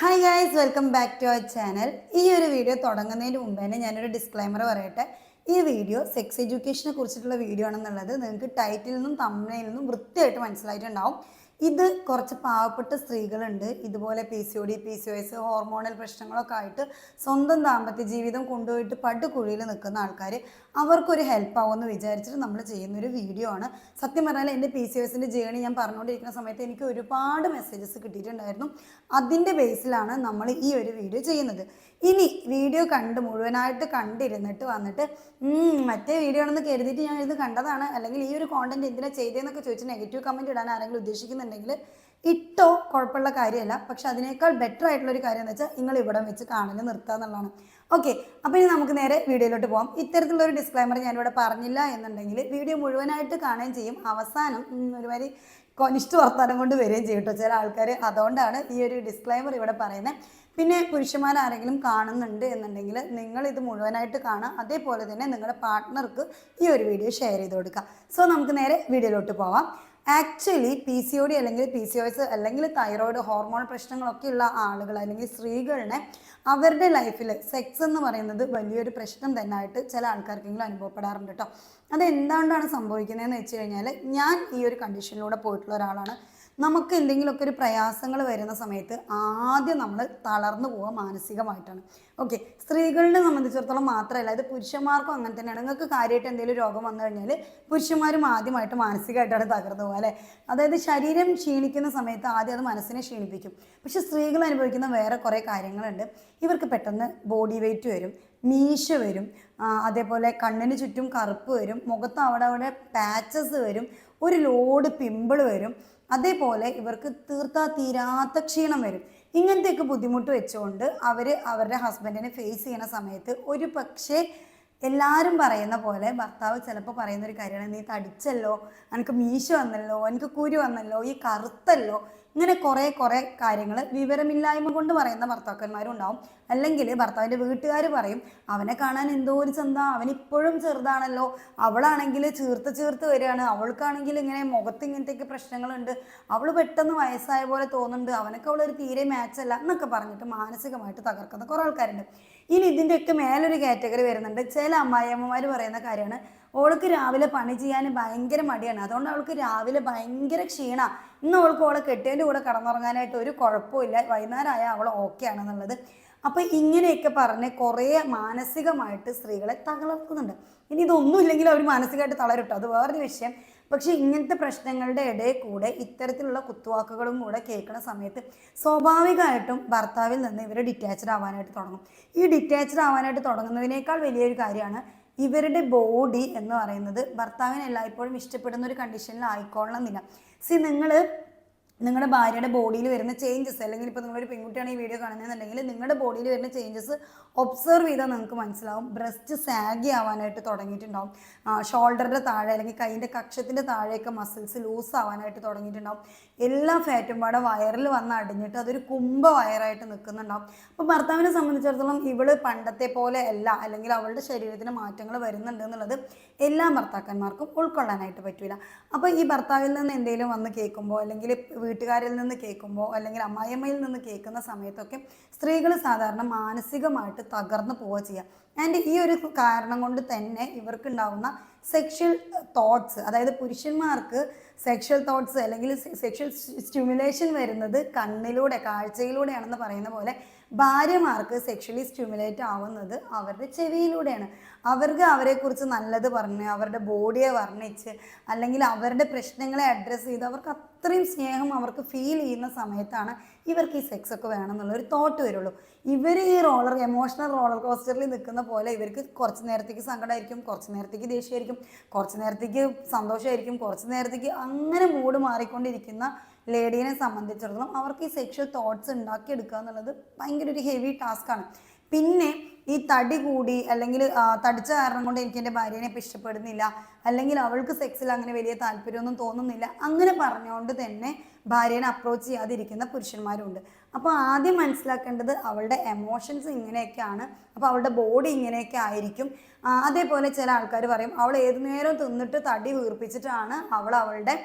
Hi guys, welcome back to our channel. ഈ ഒരു video തുടങ്ങുന്നതിന് മുമ്പ് തന്നെ ഞാനൊരു ഡിസ്ക്ലൈമർ പറയട്ടെ. ഈ വീഡിയോ സെക്സ് എഡ്യൂക്കേഷനെ കുറിച്ചിട്ടുള്ള വീഡിയോ ആണെന്നുള്ളത് നിങ്ങൾക്ക് ടൈറ്റിൽ നിന്നും തംബ്നെയിലിൽ നിന്നും വൃത്തിയായിട്ട് മനസ്സിലായിട്ടുണ്ടാവും. ഇത് കുറച്ച് പാവപ്പെട്ട സ്ത്രീകളുണ്ട്, ഇതുപോലെ PCOD, PCOS, ഹോർമോണൽ പ്രശ്നങ്ങളൊക്കെ ആയിട്ട് സ്വന്തം ദാമ്പത്യ ജീവിതം കൊണ്ടുപോയിട്ട് പടുകുഴിയിൽ നിൽക്കുന്ന ആൾക്കാർ, അവർക്കൊരു ഹെൽപ്പ് ആവുമെന്ന് വിചാരിച്ചിട്ട് നമ്മൾ ചെയ്യുന്നൊരു വീഡിയോ ആണ്. സത്യം പറഞ്ഞാൽ എൻ്റെ PCOSൻ്റെ ജേണി ഞാൻ പറഞ്ഞുകൊണ്ടിരിക്കുന്ന സമയത്ത് എനിക്ക് ഒരുപാട് മെസ്സേജസ് കിട്ടിയിട്ടുണ്ടായിരുന്നു. അതിൻ്റെ ബേസിലാണ് നമ്മൾ ഈ ഒരു വീഡിയോ ചെയ്യുന്നത്. ഇനി വീഡിയോ മുഴുവനായിട്ട് കണ്ടിരുന്നിട്ട് വന്നിട്ട് മറ്റേ വീഡിയോ ആണെന്ന് കരുതിയിട്ട് ഞാൻ ഇത് കണ്ടതാണ്, അല്ലെങ്കിൽ ഈ ഒരു കോണ്ടന്റ് എന്തിനാ ചെയ്തതെന്നൊക്കെ ചോദിച്ച് നെഗറ്റീവ് കമൻറ്റ് ഇടാൻ ആരെങ്കിലും ഉദ്ദേശിക്കുന്നുണ്ടെങ്കിൽ ഇട്ടോ, കുഴപ്പമുള്ള കാര്യമല്ല. പക്ഷെ അതിനേക്കാൾ ബെറ്റർ ആയിട്ടുള്ളൊരു കാര്യം എന്ന് വെച്ചാൽ നിങ്ങൾ ഇവിടെ വെച്ച് കാണൽ നിർത്തുക എന്നുള്ളതാണ്. ഓക്കെ, അപ്പോൾ ഇനി നമുക്ക് നേരെ വീഡിയോയിലോട്ട് പോകാം. ഇത്തരത്തിലുള്ളൊരു ഡിസ്ക്ലൈമർ ഞാനിവിടെ പറഞ്ഞില്ല എന്നുണ്ടെങ്കിൽ വീഡിയോ മുഴുവനായിട്ട് കാണുകയും ചെയ്യും, അവസാനം ഒരുമാതിരി കൊനിഷ്ഠ വർത്താനം കൊണ്ട് വരികയും ചെയ്യും കേട്ടോ ചില ആൾക്കാർ. അതുകൊണ്ടാണ് ഈ ഒരു ഡിസ്ക്ലൈമർ ഇവിടെ പറയുന്നത്. പിന്നെ പുരുഷന്മാരാരെങ്കിലും കാണുന്നുണ്ട് എന്നുണ്ടെങ്കിൽ നിങ്ങൾ ഇത് മുഴുവനായിട്ട് കാണുക, അതേപോലെ തന്നെ നിങ്ങളുടെ പാർട്ട്ണർക്ക് ഈ ഒരു വീഡിയോ ഷെയർ ചെയ്ത് കൊടുക്കുക. സോ നമുക്ക് നേരെ വീഡിയോയിലോട്ട് പോവാം. ആക്ച്വലി PCOD അല്ലെങ്കിൽ PCOS അല്ലെങ്കിൽ തൈറോയ്ഡ്, ഹോർമോൺ പ്രശ്നങ്ങളൊക്കെ ഉള്ള ആളുകൾ അല്ലെങ്കിൽ സ്ത്രീകളെ അവരുടെ ലൈഫിൽ സെക്സ് എന്ന് പറയുന്നത് വലിയൊരു പ്രശ്നം തന്നെ ആയിട്ട് ചില ആൾക്കാർക്കെങ്കിലും അനുഭവപ്പെടാറുണ്ട് കേട്ടോ. അതെന്തുകൊണ്ടാണ് സംഭവിക്കുന്നതെന്ന് വെച്ച് കഴിഞ്ഞാൽ, ഞാൻ ഈ ഒരു കണ്ടീഷനിലൂടെ പോയിട്ടുള്ള ഒരാളാണ്. നമുക്ക് എന്തെങ്കിലുമൊക്കെ ഒരു പ്രയാസങ്ങൾ വരുന്ന സമയത്ത് ആദ്യം നമ്മൾ തളർന്നു പോവുക മാനസികമായിട്ടാണ്. ഓക്കെ, സ്ത്രീകളെ സംബന്ധിച്ചിടത്തോളം മാത്രമല്ല, ഇത് പുരുഷന്മാർക്കും അങ്ങനെ തന്നെയാണ്. നിങ്ങൾക്ക് കാര്യമായിട്ട് എന്തെങ്കിലും രോഗം വന്നു കഴിഞ്ഞാൽ പുരുഷന്മാരും ആദ്യമായിട്ട് മാനസികമായിട്ടാണ് തകർന്നു പോകുക അല്ലേ. അതായത് ശരീരം ക്ഷീണിക്കുന്ന സമയത്ത് ആദ്യം അത് മനസ്സിനെ ക്ഷീണിപ്പിക്കും. പക്ഷെ സ്ത്രീകൾ അനുഭവിക്കുന്ന വേറെ കുറേ കാര്യങ്ങളുണ്ട്. ഇവർക്ക് പെട്ടെന്ന് ബോഡി വെയ്റ്റ് വരും, മീശ വരും, അതേപോലെ കണ്ണിന് ചുറ്റും കറുപ്പ് വരും, മുഖത്ത് അവിടെ പാച്ചസ് വരും, ഒരു ലോഡ് പിമ്പിൾ വരും, അതേപോലെ ഇവർക്ക് തീരാത്ത ക്ഷീണം വരും. ഇങ്ങനത്തെയൊക്കെ ബുദ്ധിമുട്ട് വെച്ചുകൊണ്ട് അവരുടെ ഹസ്ബൻഡിനെ ഫേസ് ചെയ്യുന്ന സമയത്ത് ഒരു പക്ഷേ എല്ലാവരും പറയുന്ന പോലെ ഭർത്താവ് ചിലപ്പോൾ പറയുന്നൊരു കാര്യമാണ്, നീ തടിച്ചല്ലോ, എനിക്ക് മീശ വന്നല്ലോ, എനിക്ക് കുരു വന്നല്ലോ, ഈ കറുത്തല്ലോ, ഇങ്ങനെ കുറേ കാര്യങ്ങൾ വിവരമില്ലായ്മ കൊണ്ട് പറയുന്ന ഭർത്താക്കന്മാരും ഉണ്ടാവും. അല്ലെങ്കിൽ ഭർത്താവിൻ്റെ വീട്ടുകാർ പറയും, അവനെ കാണാൻ എന്തോ ഒരു ചന്ത, അവനിപ്പോഴും ചെറുതാണല്ലോ, അവളാണെങ്കിൽ ചീർത്ത് വരികയാണ്, അവൾക്കാണെങ്കിൽ ഇങ്ങനെ മുഖത്ത് ഇങ്ങനത്തെയൊക്കെ പ്രശ്നങ്ങളുണ്ട്, അവൾ പെട്ടെന്ന് വയസ്സായ പോലെ തോന്നുന്നുണ്ട്, അവനൊക്കെ അവളൊരു തീരെ മാച്ചല്ല എന്നൊക്കെ പറഞ്ഞിട്ട് മാനസികമായിട്ട് തകർക്കുന്ന കുറേ ആൾക്കാരുണ്ട്. ഇനി ഇതിൻ്റെയൊക്കെ മേലൊരു കാറ്റഗറി വരുന്നുണ്ട്. ചില അമ്മായിയമ്മമാർ പറയുന്ന കാര്യമാണ്, ഓൾക്ക് രാവിലെ പണി ചെയ്യാൻ ഭയങ്കര മടിയാണ്, അതുകൊണ്ട് അവൾക്ക് രാവിലെ ഭയങ്കര ക്ഷീണമാണ്, ഇന്ന് ഓളെ കെട്ടിയതിൻ്റെ കൂടെ കടന്നുറങ്ങാനായിട്ട് ഒരു കുഴപ്പമില്ല, വൈകുന്നേരമായാൽ അവൾ ഓക്കെ ആണെന്നുള്ളത്. അപ്പോൾ ഇങ്ങനെയൊക്കെ പറഞ്ഞ് കുറേ മാനസികമായിട്ട് സ്ത്രീകളെ തളർത്തുന്നുണ്ട്. ഇനി ഇതൊന്നും ഇല്ലെങ്കിൽ അവർ മാനസികമായിട്ട് തളരട്ടോ, അത് വേറൊരു വിഷയം. പക്ഷേ ഇങ്ങനത്തെ പ്രശ്നങ്ങളുടെ ഇടയിൽ കൂടെ ഇത്തരത്തിലുള്ള കുത്തുവാക്കുകളും കൂടെ കേൾക്കുന്ന സമയത്ത് സ്വാഭാവികമായിട്ടും ഭർത്താവിൽ നിന്ന് ഇവർ ഡിറ്റാച്ച്ഡ് ആവാനായിട്ട് തുടങ്ങും. ഈ ഡിറ്റാച്ച്ഡ് ആവാനായിട്ട് തുടങ്ങുന്നതിനേക്കാൾ വലിയൊരു കാര്യമാണ് ഇവരുടെ ബോഡി എന്ന് പറയുന്നത് ഭർത്താവിനെ എല്ലായ്പ്പോഴും ഇഷ്ടപ്പെടുന്ന ഒരു കണ്ടീഷനിൽ ആയിക്കൊള്ളണം എന്നില്ല. നിങ്ങളുടെ ഭാര്യയുടെ ബോഡിയിൽ വരുന്ന ചേഞ്ചസ്, അല്ലെങ്കിൽ ഇപ്പോൾ നിങ്ങളൊരു പെൺകുട്ടിയാണ് ഈ വീഡിയോ കാണുന്നതെന്നുണ്ടെങ്കിൽ നിങ്ങളുടെ ബോഡിയിൽ വരുന്ന ചേഞ്ചസ് ഒബ്സർവ് ചെയ്താൽ നിങ്ങൾക്ക് മനസ്സിലാവും. ബ്രസ്റ്റ് സാഗി ആവാനായിട്ട് തുടങ്ങിയിട്ടുണ്ടാവും, ഷോൾഡറിൻ്റെ താഴെ അല്ലെങ്കിൽ കൈൻ്റെ കക്ഷത്തിൻ്റെ താഴെയൊക്കെ മസിൽസ് ലൂസ് ആവാനായിട്ട് തുടങ്ങിയിട്ടുണ്ടാവും, എല്ലാ ഫാറ്റും പാടെ വയറിൽ വന്ന് അടിഞ്ഞിട്ട് അതൊരു കുംഭ വയറായിട്ട് നിൽക്കുന്നുണ്ടാവും. അപ്പോൾ ഭർത്താവിനെ സംബന്ധിച്ചിടത്തോളം ഇവള് പണ്ടത്തെ പോലെ അല്ല, അല്ലെങ്കിൽ അവളുടെ ശരീരത്തിന് മാറ്റങ്ങൾ വരുന്നുണ്ട് എന്നുള്ളത് എല്ലാ ഭർത്താക്കന്മാർക്കും ഉൾക്കൊള്ളാനായിട്ട് പറ്റില്ല. അപ്പോൾ ഈ ഭർത്താവിൽ നിന്ന് എന്തെങ്കിലും വന്ന് കേൾക്കുമ്പോൾ, അല്ലെങ്കിൽ വീട്ടുകാരിൽ നിന്ന് കേൾക്കുമ്പോൾ, അല്ലെങ്കിൽ അമ്മായിയമ്മയിൽ നിന്ന് കേൾക്കുന്ന സമയത്തൊക്കെ സ്ത്രീകൾ സാധാരണ മാനസികമായിട്ട് തകർന്നു പോവുക ചെയ്യുക. ആൻഡ് ഈ ഒരു കാരണം കൊണ്ട് തന്നെ ഇവർക്കുണ്ടാവുന്ന സെക്ഷൽ തോട്ട്സ്, അതായത് പുരുഷന്മാർക്ക് സെക്ഷൽ തോട്ട്സ് അല്ലെങ്കിൽ സെക്ഷൽ സ്റ്റിമുലേഷൻ വരുന്നത് കണ്ണിലൂടെ, കാഴ്ചയിലൂടെയാണെന്ന് പറയുന്ന പോലെ ഭാര്യമാർക്ക് സെക്ഷലി സ്റ്റിമുലേറ്റ് ആവുന്നത് അവരുടെ ചെവിയിലൂടെയാണ്. അവർക്ക് അവരെക്കുറിച്ച് നല്ലത് പറഞ്ഞ്, അവരുടെ ബോഡിയെ വർണ്ണിച്ച്, അല്ലെങ്കിൽ അവരുടെ പ്രശ്നങ്ങളെ അഡ്രസ്സ് ചെയ്ത് അവർക്ക് അത്രയും സ്നേഹം അവർക്ക് ഫീൽ ചെയ്യുന്ന സമയത്താണ് ഇവർക്ക് ഈ സെക്സ് ഒക്കെ വേണമെന്നുള്ളൊരു തോട്ട് വരുള്ളൂ. ഇവർ ഈ എമോഷണൽ റോളർ കോസ്റ്ററിൽ നിൽക്കുന്ന പോലെ ഇവർക്ക് കുറച്ച് നേരത്തേക്ക് സങ്കടമായിരിക്കും, കുറച്ച് നേരത്തേക്ക് ദേഷ്യമായിരിക്കും, കുറച്ച് നേരത്തേക്ക് സന്തോഷമായിരിക്കും, കുറച്ച് നേരത്തേക്ക് അങ്ങനെ മൂഡ് മാറിക്കൊണ്ടിരിക്കുന്ന ലേഡീനെ സംബന്ധിച്ചിടത്തോളം അവർക്ക് ഈ സെക്ഷൽ തോട്ട്സ് ഉണ്ടാക്കിയെടുക്കുക എന്നുള്ളത് ഭയങ്കര ഒരു ഹെവി ടാസ്ക്കാണ്. പിന്നെ ഈ തടി കൂടി, അല്ലെങ്കിൽ തടിച്ച കാരണം കൊണ്ട് എനിക്ക് എൻ്റെ ഭാര്യനെ ഇപ്പം ഇഷ്ടപ്പെടുന്നില്ല, അല്ലെങ്കിൽ അവൾക്ക് സെക്സിൽ അങ്ങനെ വലിയ താല്പര്യമൊന്നും തോന്നുന്നില്ല, അങ്ങനെ പറഞ്ഞുകൊണ്ട് തന്നെ ഭാര്യനെ അപ്രോച്ച് ചെയ്യാതിരിക്കുന്ന പുരുഷന്മാരുണ്ട്. അപ്പോൾ ആദ്യം മനസ്സിലാക്കേണ്ടത് അവളുടെ എമോഷൻസ് ഇങ്ങനെയൊക്കെയാണ്, അപ്പോൾ അവളുടെ ബോഡി ഇങ്ങനെയൊക്കെ ആയിരിക്കും. അതേപോലെ ചില ആൾക്കാർ പറയും, അവൾ ഏതു നേരം തിന്നിട്ട് തടി വീർപ്പിച്ചിട്ടാണ് അവളുടെ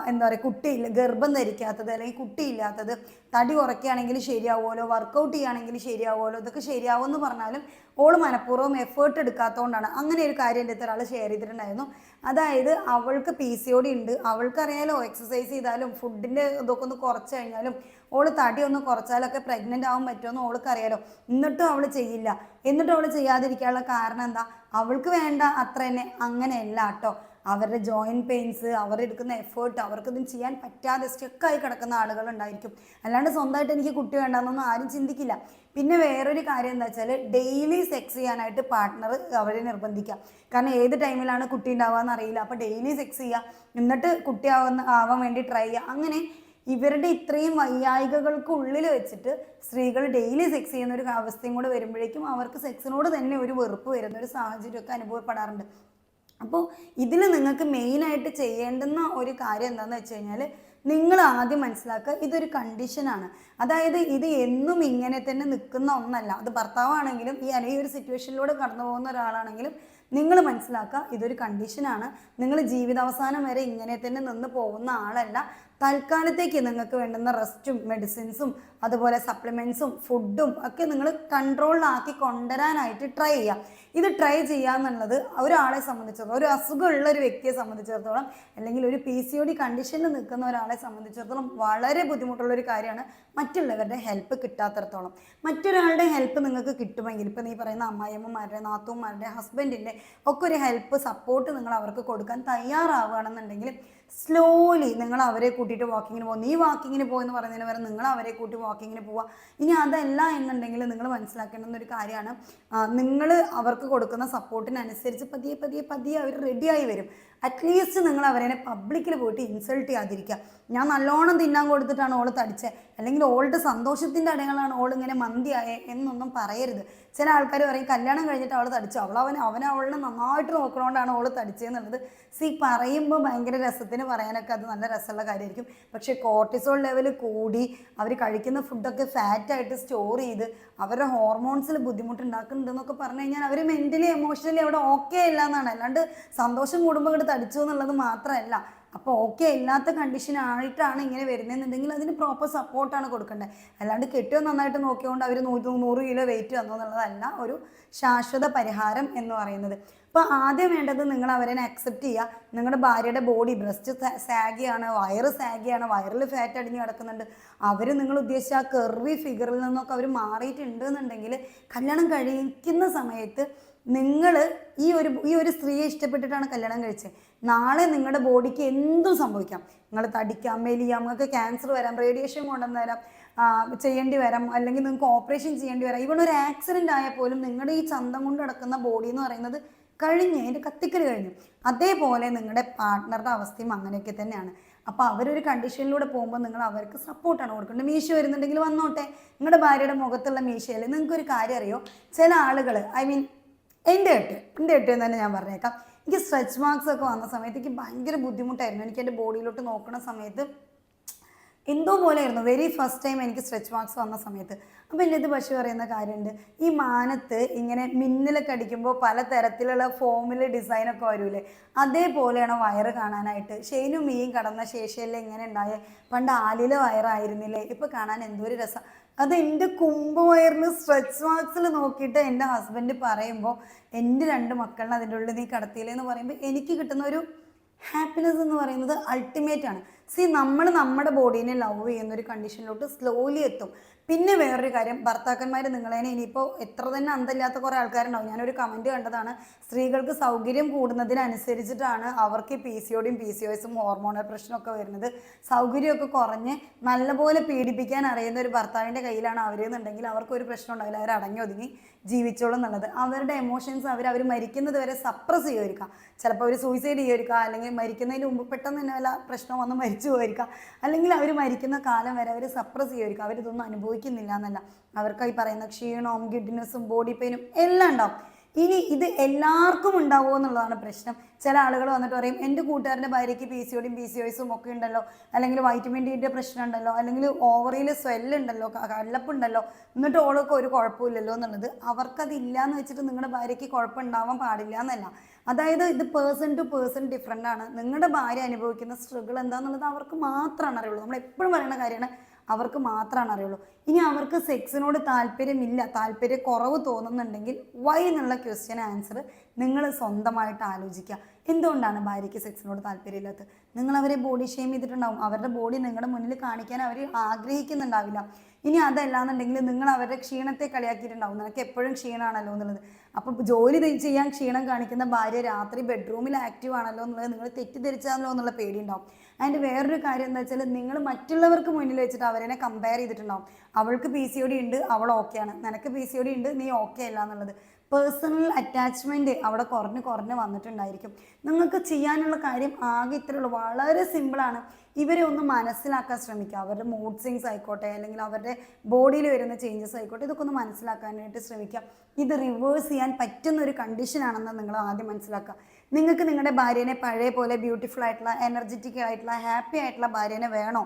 എന്താ പറയുക കുട്ടിയില്ല ഗർഭം ധരിക്കാത്തത് അല്ലെങ്കിൽ കുട്ടിയില്ലാത്തത്, തടി കുറയ്ക്കുകയാണെങ്കിൽ ശരിയാവുമല്ലോ, വർക്കൗട്ട് ചെയ്യുകയാണെങ്കിൽ ശരിയാവുമല്ലോ, ഇതൊക്കെ ശരിയാവുമെന്ന് പറഞ്ഞാലും ഓള് മനഃപൂർവ്വം എഫേർട്ട് എടുക്കാത്തതുകൊണ്ടാണ്. അങ്ങനെ ഒരു കാര്യം എൻ്റെ അടുത്ത് ഒരാൾ ഷെയർ ചെയ്തിട്ടുണ്ടായിരുന്നു. അതായത് അവൾക്ക് PCOD ഉണ്ട്, അവൾക്കറിയാലോ എക്സസൈസ് ചെയ്താലും ഫുഡിൻ്റെ ഇതൊക്കെ ഒന്ന് കുറച്ച് കഴിഞ്ഞാലും ഓള് തടി ഒന്ന് കുറച്ചാലൊക്കെ പ്രഗ്നൻ്റ് ആവാൻ പറ്റുമെന്ന് ഓൾക്കറിയാലോ, എന്നിട്ടും അവൾ ചെയ്യില്ല. എന്നിട്ടും അവൾ ചെയ്യാതിരിക്കാനുള്ള കാരണം എന്താ? അവൾക്ക് വേണ്ട അത്ര തന്നെ. അങ്ങനെയല്ല കേട്ടോ. അവരുടെ ജോയിൻറ്റ് പെയിൻസ്, അവരെടുക്കുന്ന എഫേർട്ട്, അവർക്കിതും ചെയ്യാൻ പറ്റാതെ സ്റ്റക്കായി കിടക്കുന്ന ആളുകളുണ്ടായിരിക്കും. അല്ലാണ്ട് സ്വന്തമായിട്ട് എനിക്ക് കുട്ടി വേണ്ടെന്നൊന്നും ആരും ചിന്തിക്കില്ല. പിന്നെ വേറൊരു കാര്യം എന്താ വെച്ചാൽ ഡെയിലി സെക്സ് ചെയ്യാനായിട്ട് പാർട്ട്ണർ അവരെ നിർബന്ധിക്കാം. കാരണം ഏത് ടൈമിലാണ് കുട്ടി ഉണ്ടാവുക അറിയില്ല. അപ്പോൾ ഡെയിലി സെക്സ് ചെയ്യുക, എന്നിട്ട് കുട്ടി ആവാൻ വേണ്ടി ട്രൈ ചെയ്യുക. അങ്ങനെ ഇവരുടെ ഇത്രയും വൈയായികകൾക്കുള്ളിൽ വെച്ചിട്ട് സ്ത്രീകൾ ഡെയിലി സെക്സ് ചെയ്യുന്ന ഒരു അവസ്ഥയും കൂടെ വരുമ്പോഴേക്കും അവർക്ക് സെക്സിനോട് തന്നെ ഒരു വെറുപ്പ് വരുന്ന ഒരു സാഹചര്യമൊക്കെ അനുഭവപ്പെടാറുണ്ട്. അപ്പോൾ ഇതിൽ നിങ്ങൾക്ക് മെയിനായിട്ട് ചെയ്യേണ്ടുന്ന ഒരു കാര്യം എന്താണെന്ന് വെച്ച് കഴിഞ്ഞാൽ, നിങ്ങൾ ആദ്യം മനസ്സിലാക്കുക ഇതൊരു കണ്ടീഷനാണ്. അതായത് ഇത് എന്നും ഇങ്ങനെ തന്നെ നിൽക്കുന്ന ഒന്നല്ല. അത് ഭർത്താവാണെങ്കിലും ഈ ഒരു സിറ്റുവേഷനിലൂടെ കടന്നു പോകുന്ന ഒരാളാണെങ്കിലും നിങ്ങൾ മനസ്സിലാക്കുക ഇതൊരു കണ്ടീഷനാണ്. നിങ്ങൾ ജീവിതാവസാനം വരെ ഇങ്ങനെ തന്നെ നിന്ന് പോകുന്ന ആളല്ല. തൽക്കാലത്തേക്ക് നിങ്ങൾക്ക് വേണ്ടുന്ന റെസ്റ്റും മെഡിസിൻസും അതുപോലെ സപ്ലിമെൻറ്റ്സും ഫുഡും ഒക്കെ നിങ്ങൾ കൺട്രോളിലാക്കി കൊണ്ടുവരാനായിട്ട് ട്രൈ ചെയ്യാം. ഇത് ട്രൈ ചെയ്യാന്നുള്ളത് ഒരാളെ സംബന്ധിച്ചിടത്തോളം, ഒരു അസുഖമുള്ള ഒരു വ്യക്തിയെ സംബന്ധിച്ചിടത്തോളം, അല്ലെങ്കിൽ ഒരു PCOD കണ്ടീഷനിൽ നിൽക്കുന്ന ഒരാളെ സംബന്ധിച്ചിടത്തോളം വളരെ ബുദ്ധിമുട്ടുള്ളൊരു കാര്യമാണ് മറ്റുള്ളവരുടെ ഹെൽപ്പ് കിട്ടാത്തിടത്തോളം. മറ്റൊരാളുടെ ഹെൽപ്പ് നിങ്ങൾക്ക് കിട്ടുമെങ്കിൽ, ഇപ്പം നീ പറയുന്ന അമ്മായിയമ്മമാരുടെ, നാത്തൂന്മാരുടെ, ഹസ്ബൻഡിൻ്റെ ഒക്കെ ഒരു ഹെൽപ്പ് സപ്പോർട്ട് നിങ്ങൾ അവർക്ക് കൊടുക്കാൻ തയ്യാറാവുകയാണെന്നുണ്ടെങ്കിൽ സ്ലോലി നിങ്ങൾ അവരെ കൂട്ടിയിട്ട് വാക്കിങ്ങിന് പോകും. നീ വാക്കിങ്ങിന് പോകുമെന്ന് പറയുന്നതിന് വരെ നിങ്ങൾ അവരെ കൂട്ടി വാക്കിങ്ങിന് പോവുക. ഇനി അതല്ല എന്നുണ്ടെങ്കിൽ നിങ്ങൾ മനസ്സിലാക്കേണ്ടുന്ന ഒരു കാര്യമാണ്, നിങ്ങൾ അവർക്ക് കൊടുക്കുന്ന സപ്പോർട്ടിനനുസരിച്ച് പതിയെ അവർ റെഡിയായി വരും. അറ്റ്ലീസ്റ്റ് നിങ്ങൾ അവരെ പബ്ലിക്കിൽ പോയിട്ട് ഇൻസൾട്ട് ചെയ്യാതിരിക്കുക. ഞാൻ നല്ലോണം തിന്നാൻ കൊടുത്തിട്ടാണ് ഓൾ തടിച്ചത്, അല്ലെങ്കിൽ ഓളുടെ സന്തോഷത്തിൻ്റെ അടയാളമാണ് ഓൾ ഇങ്ങനെ മന്തിയായേ എന്നൊന്നും പറയരുത്. ചില ആൾക്കാർ പറയും കല്യാണം കഴിഞ്ഞിട്ട് അവൾ തടിച്ചു, അവളെ അവളെ നന്നായിട്ട് നോക്കണോണ്ടാണ് ഓൾ തടിച്ചതെന്നുള്ളത്. പറയുമ്പോൾ ഭയങ്കര രസത്തിന് പറയാനൊക്കെ അത് നല്ല രസമുള്ള കാര്യമായിരിക്കും. പക്ഷേ കോർട്ടിസോൾ ലെവൽ കൂടി അവർ കഴിക്കുന്ന ഫുഡൊക്കെ ഫാറ്റായിട്ട് സ്റ്റോർ ചെയ്ത് അവരുടെ ഹോർമോൺസിൽ ബുദ്ധിമുട്ടുണ്ടാക്കുന്നുണ്ടെന്നൊക്കെ പറഞ്ഞു കഴിഞ്ഞാൽ അവർ മെൻ്റലി എമോഷണലി അവിടെ ഓക്കെ അല്ല എന്നാണ്. അല്ലാണ്ട് സന്തോഷം കൂടുമ്പോൾ ഇങ്ങോട്ട് തടിച്ചു എന്നുള്ളത് മാത്രമല്ല. അപ്പോൾ ഓക്കെ ഇല്ലാത്ത കണ്ടീഷനായിട്ടാണ് ഇങ്ങനെ വരുന്നതെന്നുണ്ടെങ്കിൽ അതിന് പ്രോപ്പർ സപ്പോർട്ടാണ് കൊടുക്കേണ്ടത്. അല്ലാണ്ട് കെട്ടിയോ നന്നായിട്ട് നോക്കിക്കൊണ്ട് അവർ 100 കിലോ വെയിറ്റ് വന്നു എന്നുള്ളതല്ല ഒരു ശാശ്വത പരിഹാരം എന്ന് പറയുന്നത്. അപ്പോൾ ആദ്യം വേണ്ടത് നിങ്ങൾ അവരെ അക്സെപ്റ്റ് ചെയ്യുക. നിങ്ങളുടെ ഭാര്യയുടെ ബോഡി, ബ്രസ്റ്റ് സാഗിയാണ്, വയറ് സാഗിയാണ്, വയറിൽ ഫാറ്റ് അടിഞ്ഞ് കിടക്കുന്നുണ്ട്, അവർ നിങ്ങൾ ഉദ്ദേശിച്ച ആ കെർവി ഫിഗറിൽ നിന്നൊക്കെ അവർ മാറിയിട്ടുണ്ട് എന്നുണ്ടെങ്കിൽ കല്യാണം കഴിക്കുന്ന സമയത്ത് നിങ്ങൾ ഈ ഒരു സ്ത്രീയെ ഇഷ്ടപ്പെട്ടിട്ടാണ് കല്യാണം കഴിച്ചത്. നാളെ നിങ്ങളുടെ ബോഡിക്ക് എന്തും സംഭവിക്കാം. നിങ്ങൾ തടിക്കാം, മെലിയാം, നിങ്ങൾക്ക് ക്യാൻസർ വരാം, റേഡിയേഷൻ കൊണ്ടുവന്ന് വരാം, ചെയ്യേണ്ടി വരാം, അല്ലെങ്കിൽ നിങ്ങൾക്ക് ഓപ്പറേഷൻ ചെയ്യേണ്ടി വരാം. ഇവിടെ ഒരു ആക്സിഡൻ്റ് ആയാൽ പോലും നിങ്ങളുടെ ഈ ചന്തം കൊണ്ട് നടക്കുന്ന ബോഡി എന്ന് പറയുന്നത് കഴിഞ്ഞ്, അതിൻ്റെ കത്തിക്കൽ കഴിഞ്ഞു. അതേപോലെ നിങ്ങളുടെ പാർട്ട്ണറുടെ അവസ്ഥയും അങ്ങനെയൊക്കെ തന്നെയാണ്. അപ്പോൾ അവരൊരു കണ്ടീഷനിലൂടെ പോകുമ്പോൾ നിങ്ങൾ അവർക്ക് സപ്പോർട്ടാണ് കൊടുക്കേണ്ടത്. മീശ വരുന്നുണ്ടെങ്കിൽ വന്നോട്ടെ. നിങ്ങളുടെ ഭാര്യയുടെ മുഖത്തുള്ള മീശയിൽ നിങ്ങൾക്കൊരു കാര്യം അറിയോ, ചില ആളുകൾ, എൻ്റെ ഏട്ട് എന്ന് തന്നെ ഞാൻ പറഞ്ഞേക്കാം, എനിക്ക് സ്ട്രെച്ച് മാർക്സ് ഒക്കെ വന്ന സമയത്ത് എനിക്ക് ഭയങ്കര ബുദ്ധിമുട്ടായിരുന്നു. എനിക്ക് എൻ്റെ ബോഡിയിലോട്ട് നോക്കുന്ന സമയത്ത് എന്തോ പോലെയായിരുന്നു. വെരി ഫസ്റ്റ് ടൈം എനിക്ക് സ്ട്രെച്ച് മാർക്സ് വന്ന സമയത്ത്. അപ്പോൾ എൻ്റെ ഇത് പക്ഷേ പറയുന്ന കാര്യമുണ്ട്, ഈ മാനത്ത് ഇങ്ങനെ മിന്നലൊക്കെ അടിക്കുമ്പോൾ പല തരത്തിലുള്ള ഫോമിൽ ഡിസൈനൊക്കെ വരൂലേ, അതേപോലെയാണ് വയറ് കാണാനായിട്ട്. ഷെയ്നും മീയും കടന്ന ശേഷിയല്ലേ ഇങ്ങനെ ഉണ്ടായ, പണ്ട് ആലിലെ വയറായിരുന്നില്ലേ, ഇപ്പോൾ കാണാൻ എന്തോരു രസം. അത് എൻ്റെ കുമ്പ് വയറിന് സ്ട്രെച്ച് മാർക്സിൽ നോക്കിയിട്ട് എൻ്റെ ഹസ്ബൻഡ് പറയുമ്പോൾ എൻ്റെ 2 മക്കളിനെ അതിൻ്റെ ഉള്ളിൽ നീ കടത്തിയില്ലെന്ന് പറയുമ്പോൾ എനിക്ക് കിട്ടുന്ന ഒരു ഹാപ്പിനെസ് എന്ന് പറയുന്നത് അൾട്ടിമേറ്റ് ആണ്. നമ്മൾ നമ്മുടെ ബോഡീനെ ലവ് ചെയ്യുന്ന ഒരു കണ്ടീഷനിലോട്ട് സ്ലോലി എത്തും. പിന്നെ വേറൊരു കാര്യം, ഭർത്താക്കന്മാർ നിങ്ങളേനെ ഇനിയിപ്പോൾ എത്ര തന്നെ അന്തമില്ലാത്ത കുറേ ആൾക്കാരുണ്ടാവും. ഞാനൊരു കമൻറ്റ് കണ്ടതാണ്, സ്ത്രീകൾക്ക് സൗകര്യം കൂടുന്നതിനനുസരിച്ചിട്ടാണ് അവർക്ക് ഈ PCODയും PCOSും ഹോർമോണൽ പ്രശ്നമൊക്കെ വരുന്നത്. സൗകര്യമൊക്കെ കുറഞ്ഞ് നല്ലപോലെ പീഡിപ്പിക്കാൻ അറിയുന്ന ഒരു ഭർത്താവിൻ്റെ കയ്യിലാണ് അവരെന്നുണ്ടെങ്കിൽ അവർക്കൊരു പ്രശ്നം ഉണ്ടാവില്ല, അവർ അടങ്ങി ഒതുങ്ങി ജീവിച്ചോളും എന്നുള്ളത്. അവരുടെ എമോഷൻസ് അവർ മരിക്കുന്നത് വരെ സപ്രസ് ചെയ്യുമായിരിക്കാം. ചിലപ്പോൾ അവർ സൂയിസൈഡ് ചെയ്യുമായിരിക്കാം, അല്ലെങ്കിൽ മരിക്കുന്നതിന് മുമ്പ് പെട്ടെന്ന് തന്നെ വല്ല പ്രശ്നം വന്ന് മരിച്ചു പോയിരിക്കാം, അല്ലെങ്കിൽ അവർ മരിക്കുന്ന കാലം വരെ അവർ സപ്രസ് ചെയ്യുമായിരിക്കും. അവരിതൊന്നും അനുഭവിക്കുന്നില്ല എന്നല്ല, അവർക്ക് ഈ പറയുന്ന ക്ഷീണവും ഗിഡ്നെസ്സും ബോഡി പെയിനും എല്ലാം ഉണ്ടാവും. ഇനി ഇത് എല്ലാവർക്കും ഉണ്ടാവുമോ എന്നുള്ളതാണ് പ്രശ്നം. ചില ആളുകൾ വന്നിട്ട് പറയും എൻ്റെ കൂട്ടുകാരൻ്റെ ഭാര്യയ്ക്ക് PCODയും PCOSും ഒക്കെ ഉണ്ടല്ലോ, അല്ലെങ്കിൽ വൈറ്റമിൻ ഡിൻ്റെ പ്രശ്നം ഉണ്ടല്ലോ, അല്ലെങ്കിൽ ഓവറിയിൽ സ്വെല്ലുണ്ടല്ലോ, കള്ളപ്പുണ്ടല്ലോ, എന്നിട്ട് ഓളൊക്കെ ഒരു കുഴപ്പമില്ലല്ലോ എന്നുള്ളത്. അവർക്കതില്ല എന്ന് വെച്ചിട്ട് നിങ്ങളുടെ ഭാര്യയ്ക്ക് കുഴപ്പമുണ്ടാവാൻ പാടില്ല എന്നല്ല. അതായത് ഇത് പേഴ്സൺ ടു പേഴ്സൺ ഡിഫറെൻ്റ് ആണ്. നിങ്ങളുടെ ഭാര്യ അനുഭവിക്കുന്ന സ്ട്രഗിൾ എന്താണെന്നുള്ളത് അവർക്ക് മാത്രമാണ് അറിയുള്ളൂ. നമ്മൾ എപ്പോഴും പറയുന്ന കാര്യമാണ്, അവർക്ക് മാത്രമാണ് അറിയുള്ളൂ. ഇനി അവർക്ക് സെക്സിനോട് താല്പര്യമില്ല, താല്പര്യക്കുറവ് തോന്നുന്നുണ്ടെങ്കിൽ വൈ എന്നുള്ള ക്വസ്റ്റ്യൻ ആൻസർ നിങ്ങൾ സ്വന്തമായിട്ട് ആലോചിക്കുക. എന്തുകൊണ്ടാണ് ഭാര്യയ്ക്ക് സെക്സിനോട് താല്പര്യമില്ലാത്തത്? നിങ്ങൾ അവരെ ബോഡി ഷെയിം ചെയ്തിട്ടുണ്ടാവും. അവരുടെ ബോഡി നിങ്ങളുടെ മുന്നിൽ കാണിക്കാൻ അവർ ആഗ്രഹിക്കുന്നുണ്ടാവില്ല. ഇനി അതല്ലാന്നുണ്ടെങ്കിൽ നിങ്ങൾ അവരുടെ ക്ഷീണത്തെ കളിയാക്കിയിട്ടുണ്ടാവും. നിനക്ക് എപ്പോഴും ക്ഷീണമാണല്ലോ എന്നുള്ളത്. അപ്പം ജോലി ചെയ്യാൻ ക്ഷീണം കാണിക്കുന്ന ഭാര്യ രാത്രി ബെഡ്റൂമിൽ ആക്റ്റീവ് ആണല്ലോ എന്നുള്ളത് നിങ്ങൾ തെറ്റിദ്ധരിച്ചാലോ എന്നുള്ള പേടിയുണ്ടാവും. അതിൻ്റെ വേറൊരു കാര്യം എന്താ വെച്ചാൽ, നിങ്ങൾ മറ്റുള്ളവർക്ക് മുന്നിൽ വെച്ചിട്ട് അവരെ കമ്പയർ ചെയ്തിട്ടുണ്ടാവും. അവൾക്ക് PCOD ഉണ്ട്, അവൾ ഓക്കെയാണ്, നിനക്ക് PCOD ഉണ്ട്, നീ ഓക്കെ അല്ല എന്നുള്ളത്. പേഴ്സണൽ അറ്റാച്ച്മെൻറ്റ് അവിടെ കുറഞ്ഞ് വന്നിട്ടുണ്ടായിരിക്കും. നിങ്ങൾക്ക് ചെയ്യാനുള്ള കാര്യം ആകെ ഇത്രയേ ഉള്ളൂ, വളരെ സിമ്പിളാണ്. ഇവരെ ഒന്ന് മനസ്സിലാക്കാൻ ശ്രമിക്കുക. അവരുടെ മൂഡ് സ്വിങ്സ് ആയിക്കോട്ടെ, അല്ലെങ്കിൽ അവരുടെ ബോഡിയിൽ വരുന്ന ചേഞ്ചസ് ആയിക്കോട്ടെ, ഇതൊക്കെ ഒന്ന് മനസ്സിലാക്കാനായിട്ട് ശ്രമിക്കുക. ഇത് റിവേഴ്സ് ചെയ്യാൻ പറ്റുന്ന ഒരു കണ്ടീഷനാണെന്ന് നിങ്ങൾ ആദ്യം മനസ്സിലാക്കുക. നിങ്ങൾക്ക് നിങ്ങളുടെ ഭാര്യനെ പഴയ പോലെ ബ്യൂട്ടിഫുൾ ആയിട്ടുള്ള, എനർജറ്റിക് ആയിട്ടുള്ള, ഹാപ്പി ആയിട്ടുള്ള ഭാര്യനെ വേണോ?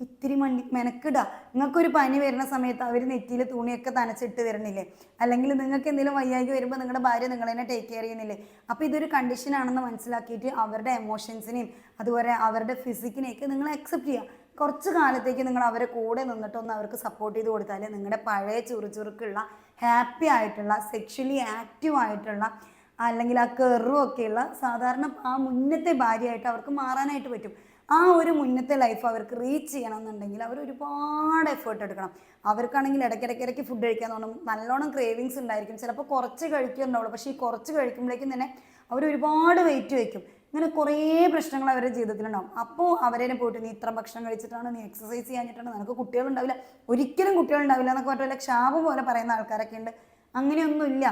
ഇത്തിരി മെനക്കിടുക. നിങ്ങൾക്കൊരു പനി വരുന്ന സമയത്ത് അവർ നെറ്റിയിൽ തുണിയൊക്കെ നനച്ചിട്ട് തരണില്ലേ? അല്ലെങ്കിൽ നിങ്ങൾക്ക് എന്തെങ്കിലും വയ്യായ്ക വരുമ്പോൾ നിങ്ങളുടെ ഭാര്യ നിങ്ങളെന്നെ ടേക്ക് കെയർ ചെയ്യുന്നില്ലേ? അപ്പോൾ ഇതൊരു കണ്ടീഷനാണെന്ന് മനസ്സിലാക്കിയിട്ട് അവരുടെ എമോഷൻസിനെയും അതുപോലെ അവരുടെ ഫിസിക്കിനെയൊക്കെ നിങ്ങൾ അക്സെപ്റ്റ് ചെയ്യുക. കുറച്ച് കാലത്തേക്ക് നിങ്ങൾ അവരെ കൂടെ നിന്നിട്ടൊന്ന് അവർക്ക് സപ്പോർട്ട് ചെയ്ത് കൊടുത്താൽ നിങ്ങളുടെ പഴയ ചുറുചുറുക്കുള്ള, ഹാപ്പി ആയിട്ടുള്ള, സെക്ഷലി ആക്റ്റീവ് ആയിട്ടുള്ള, അല്ലെങ്കിൽ ആ കെറും ഒക്കെയുള്ള സാധാരണ ആ മുന്നത്തെ ഭാര്യയായിട്ട് അവർക്ക് മാറാനായിട്ട് പറ്റും. ആ ഒരു മുന്നത്തെ ലൈഫ് അവർക്ക് റീച്ച് ചെയ്യണമെന്നുണ്ടെങ്കിൽ അവർ ഒരുപാട് എഫേർട്ട് എടുക്കണം. അവർക്കാണെങ്കിൽ ഇടയ്ക്കിടയ്ക്ക് ഫുഡ് കഴിക്കാൻ തോന്നും, നല്ലോണം ക്രേവിങ്സ് ഉണ്ടായിരിക്കും. ചിലപ്പോൾ കുറച്ച് കഴിക്കുന്നുണ്ടാവുള്ളൂ, പക്ഷേ ഈ കുറച്ച് കഴിക്കുമ്പോഴേക്കും തന്നെ അവർ ഒരുപാട് വെയിറ്റ് വയ്ക്കും. ഇങ്ങനെ കുറേ പ്രശ്നങ്ങൾ അവരുടെ ജീവിതത്തിലുണ്ടാവും. അപ്പോൾ അവരെ പോയിട്ട് നീ ഇത്ര ഭക്ഷണം കഴിച്ചിട്ടാണ്, നീ എക്സസൈസ് ചെയ്യാനിട്ടാണ്, നിനക്ക് കുട്ടികളുണ്ടാവില്ല, ഒരിക്കലും കുട്ടികളുണ്ടാവില്ല എന്നൊക്കെ പറഞ്ഞാൽ ക്ഷാപം പോലെ പറയുന്ന ആൾക്കാരൊക്കെ ഉണ്ട്. അങ്ങനെയൊന്നുമില്ല.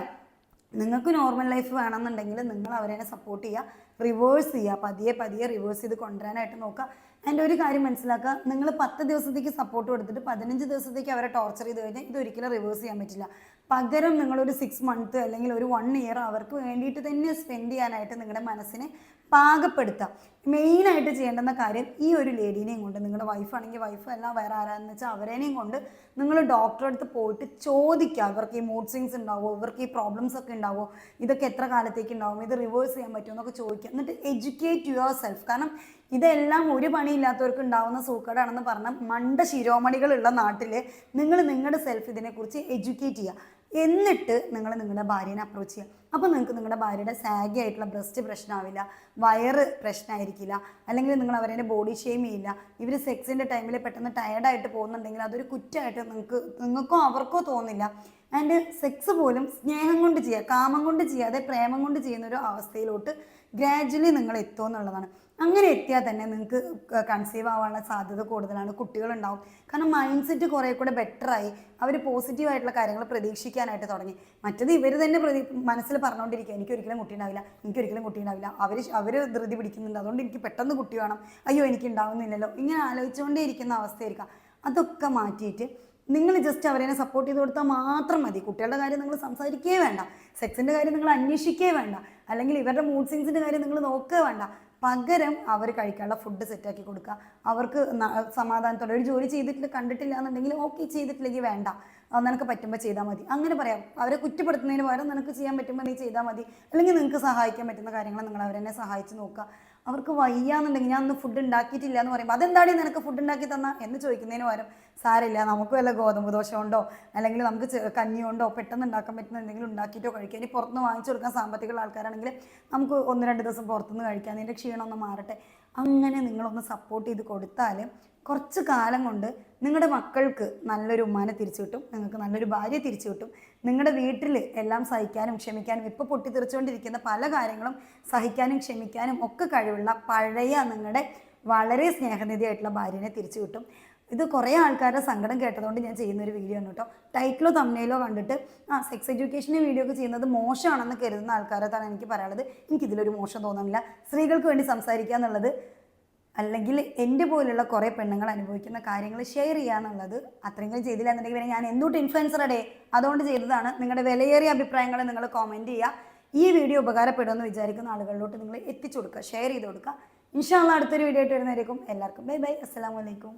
നിങ്ങൾക്ക് നോർമൽ ലൈഫ് വേണമെന്നുണ്ടെങ്കിൽ നിങ്ങൾ അവരെ സപ്പോർട്ട് ചെയ്യുക, റിവേഴ്സ് ചെയ്യുക, പതിയെ റിവേഴ്സ് ചെയ്ത് കൊണ്ടുവരാനായിട്ട് നോക്കുക. അതിൻ്റെ ഒരു കാര്യം മനസ്സിലാക്കുക, നിങ്ങൾ 10 ദിവസത്തേക്ക് സപ്പോർട്ട് കൊടുത്തിട്ട് 15 ദിവസത്തേക്ക് അവരെ ടോർച്ചർ ചെയ്ത് കഴിഞ്ഞാൽ ഇതൊരിക്കലും റിവേഴ്സ് ചെയ്യാൻ പറ്റില്ല. പകരം നിങ്ങളൊരു 6 മന്ത് അല്ലെങ്കിൽ ഒരു 1 ഇയർ അവർക്ക് വേണ്ടിയിട്ട് തന്നെ സ്പെൻഡ് ചെയ്യാനായിട്ട് നിങ്ങളുടെ മനസ്സിനെ പാകപ്പെടുത്തുക. മെയിനായിട്ട് ചെയ്യേണ്ടുന്ന കാര്യം, ഈ ഒരു ലേഡീനെയും കൊണ്ട്, നിങ്ങളുടെ വൈഫാണെങ്കിൽ വൈഫ് അല്ല വേറെ ആരാന്ന് വെച്ചാൽ അവരേനെയും കൊണ്ട് നിങ്ങൾ ഡോക്ടറെ അടുത്ത് പോയിട്ട് ചോദിക്കുക. ഇവർക്ക് ഈ മൂഡ് സ്വിങ്സ് ഉണ്ടാവുമോ, ഇവർക്ക് ഈ പ്രോബ്ലംസ് ഒക്കെ ഉണ്ടാവുമോ, ഇതൊക്കെ എത്ര കാലത്തേക്ക് ഉണ്ടാവും, ഇത് റിവേഴ്സ് ചെയ്യാൻ പറ്റുമോ എന്നൊക്കെ ചോദിക്കുക. എന്നിട്ട് എഡ്യൂക്കേറ്റ് യുവർ സെൽഫ്. കാരണം ഇതെല്ലാം ഒരു പണിയില്ലാത്തവർക്ക് ഉണ്ടാവുന്ന സൂക്കേടാണെന്ന് പറഞ്ഞാൽ മണ്ട ശിരോമണികളുള്ള നാട്ടിൽ നിങ്ങൾ നിങ്ങളുടെ സെൽഫ് ഇതിനെക്കുറിച്ച് എഡ്യൂക്കേറ്റ് ചെയ്യുക. എന്നിട്ട് നിങ്ങൾ നിങ്ങളുടെ ഭാര്യനെ അപ്രോച്ച് ചെയ്യുക. അപ്പോൾ നിങ്ങൾക്ക് നിങ്ങളുടെ ഭാര്യയുടെ സാഗി ആയിട്ടുള്ള ബ്രസ്റ്റ് പ്രശ്നമാവില്ല, വയറ് പ്രശ്നമായിരിക്കില്ല, അല്ലെങ്കിൽ നിങ്ങൾ അവരെ ബോഡി ഷെയിം ചെയ്യില്ല. ഇവർ സെക്സിൻ്റെ ടൈമിൽ പെട്ടെന്ന് ടയർഡായിട്ട് പോകുന്നുണ്ടെങ്കിൽ അതൊരു കുറ്റമായിട്ട് നിങ്ങൾക്കോ അവർക്കോ തോന്നില്ല. ആൻഡ് സെക്സ് പോലും സ്നേഹം കൊണ്ട് ചെയ്യുക, കാമം കൊണ്ട് ചെയ്യാതെ പ്രേമം കൊണ്ട് ചെയ്യുന്നൊരു അവസ്ഥയിലോട്ട് ഗ്രാജുവലി നിങ്ങൾ എത്തുക എന്നുള്ളതാണ്. അങ്ങനെ എത്തിയാൽ തന്നെ നിങ്ങൾക്ക് കൺസീവ് ആവാനുള്ള സാധ്യത കൂടുതലാണ്, കുട്ടികളുണ്ടാവും. കാരണം മൈൻഡ് സെറ്റ് കുറേ കൂടെ ബെറ്ററായി, അവർ പോസിറ്റീവായിട്ടുള്ള കാര്യങ്ങൾ പ്രതീക്ഷിക്കാനായിട്ട് തുടങ്ങി. മറ്റത് ഇവർ തന്നെ മനസ്സിൽ പറഞ്ഞുകൊണ്ടിരിക്കുക, എനിക്കൊരിക്കലും കുട്ടി ഉണ്ടാവില്ല, അവർ ധൃതി പിടിക്കുന്നുണ്ട്, അതുകൊണ്ട് എനിക്ക് പെട്ടെന്ന് കുട്ടി വേണം, അയ്യോ എനിക്ക് ഉണ്ടാവുന്നില്ലല്ലോ, ഇങ്ങനെ ആലോചിച്ചുകൊണ്ടേ ഇരിക്കുന്ന അവസ്ഥയായിരിക്കാം. അതൊക്കെ മാറ്റിയിട്ട് നിങ്ങൾ ജസ്റ്റ് അവരെ സപ്പോർട്ട് ചെയ്ത് കൊടുത്താൽ മാത്രം മതി. കുട്ടികളുടെ കാര്യം നിങ്ങൾ സംസാരിക്കുകയേ വേണ്ട, സെക്സിൻ്റെ കാര്യം നിങ്ങൾ അന്വേഷിക്കുകയേ വേണ്ട, അല്ലെങ്കിൽ ഇവരുടെ മൂഡ് സ്വിങ്സിൻ്റെ കാര്യം നിങ്ങൾ നോക്കുക വേണ്ട. പകരം അവർ കഴിക്കാനുള്ള ഫുഡ് സെറ്റാക്കി കൊടുക്കുക. അവർക്ക് സമാധാനത്തോടെ, ഒരു ജോലി ചെയ്തിട്ട് കണ്ടിട്ടില്ല എന്നുണ്ടെങ്കിൽ ഓക്കെ, ചെയ്തിട്ടില്ലെങ്കിൽ വേണ്ട, നിനക്ക് പറ്റുമ്പോൾ ചെയ്താൽ മതി, അങ്ങനെ പറയാം. അവരെ കുറ്റപ്പെടുത്തുന്നതിന് പകരം നിനക്ക് ചെയ്യാൻ പറ്റുമ്പോൾ നീ ചെയ്താൽ മതി, അല്ലെങ്കിൽ നിങ്ങൾക്ക് സഹായിക്കാൻ പറ്റുന്ന കാര്യങ്ങൾ നിങ്ങൾ അവരെന്നെ സഹായിച്ച് നോക്കുക. അവർക്ക് വയ്യാന്നുണ്ടെങ്കിൽ ഞാൻ ഒന്ന് ഫുഡ് ഉണ്ടാക്കിയിട്ടില്ല എന്ന് പറയുമ്പോൾ അതെന്താടി നിനക്ക് ഫുഡ് ഉണ്ടാക്കി തന്ന എന്ന് ചോദിക്കുന്നതിന് പകരം സാരമില്ല, നമുക്ക് വല്ല ഗോതമ്പ് ദോശ ഉണ്ടോ അല്ലെങ്കിൽ നമുക്ക് കഞ്ഞിയുണ്ടോ പെട്ടെന്ന് ഉണ്ടാക്കാൻ പറ്റുന്ന എന്തെങ്കിലും ഉണ്ടാക്കിയിട്ടോ കഴിക്കുക. ഇനി പുറത്തുനിന്ന് വാങ്ങിച്ചു കൊടുക്കാൻ സാമ്പത്തികമുള്ള ആൾക്കാരാണെങ്കിൽ നമുക്ക് 1-2 ദിവസം പുറത്തുനിന്ന് കഴിക്കാം, അതിൻ്റെ ക്ഷീണം ഒന്ന് മാറട്ടെ. അങ്ങനെ നിങ്ങളൊന്ന് സപ്പോർട്ട് ചെയ്ത് കൊടുത്താൽ കുറച്ച് കാലം കൊണ്ട് നിങ്ങളുടെ മക്കൾക്ക് നല്ലൊരു ഉമ്മാനെ തിരിച്ചു കിട്ടും, നിങ്ങൾക്ക് നല്ലൊരു ഭാര്യയെ തിരിച്ചു കിട്ടും. നിങ്ങളുടെ വീട്ടിൽ എല്ലാം സഹിക്കാനും ക്ഷമിക്കാനും, ഇപ്പോൾ പൊട്ടിത്തെറിച്ചുകൊണ്ടിരിക്കുന്ന പല കാര്യങ്ങളും സഹിക്കാനും ക്ഷമിക്കാനും ഒക്കെ കഴിവുള്ള പഴയ നിങ്ങളുടെ വളരെ സ്നേഹനിധിയായിട്ടുള്ള ഭാര്യനെ തിരിച്ചു കിട്ടും. ഇത് കുറേ ആൾക്കാരുടെ സങ്കടം കേട്ടതുകൊണ്ട് ഞാൻ ചെയ്യുന്നൊരു വീഡിയോ ആണ് കേട്ടോ. ടൈറ്റിലോ തംബ്നെയിലോ കണ്ടിട്ട് സെക്സ് എഡ്യൂക്കേഷൻ്റെ വീഡിയോ ഒക്കെ ചെയ്യുന്നത് മോശമാണെന്ന് കരുതുന്ന ആൾക്കാരത്താണ് എനിക്ക് പറയാനുള്ളത്. എനിക്കിതിലൊരു മോശം തോന്നുന്നില്ല. സ്ത്രീകൾക്ക് വേണ്ടി സംസാരിക്കുക എന്നുള്ളത് അല്ലെങ്കിൽ എൻ്റെ പോലുള്ള കുറേ പെണ്ണുങ്ങൾ അനുഭവിക്കുന്ന കാര്യങ്ങൾ ഷെയർ ചെയ്യുക എന്നുള്ളത്. അത്രയെങ്കിലും ചെയ്തില്ല എന്നുണ്ടെങ്കിൽ പിന്നെ ഞാൻ എന്തുകൊണ്ട് ഇൻഫ്ലുവൻസറുടെ അതുകൊണ്ട് ചെയ്തതാണ്. നിങ്ങളുടെ വിലയേറിയ അഭിപ്രായങ്ങൾ നിങ്ങൾ കോമെൻറ്റ് ചെയ്യുക. ഈ വീഡിയോ ഉപകാരപ്പെടുമെന്ന് വിചാരിക്കുന്ന ആളുകളിലോട്ട് നിങ്ങൾ എത്തിച്ചു കൊടുക്കുക, ഷെയർ ചെയ്ത് കൊടുക്കുക. ഇൻഷാ അല്ലാഹ് അടുത്തൊരു വീഡിയോ ആയിട്ട് വരുന്നതായിരിക്കും. എല്ലാവർക്കും ബൈ ബൈ, അസ്സലാമു അലൈക്കും.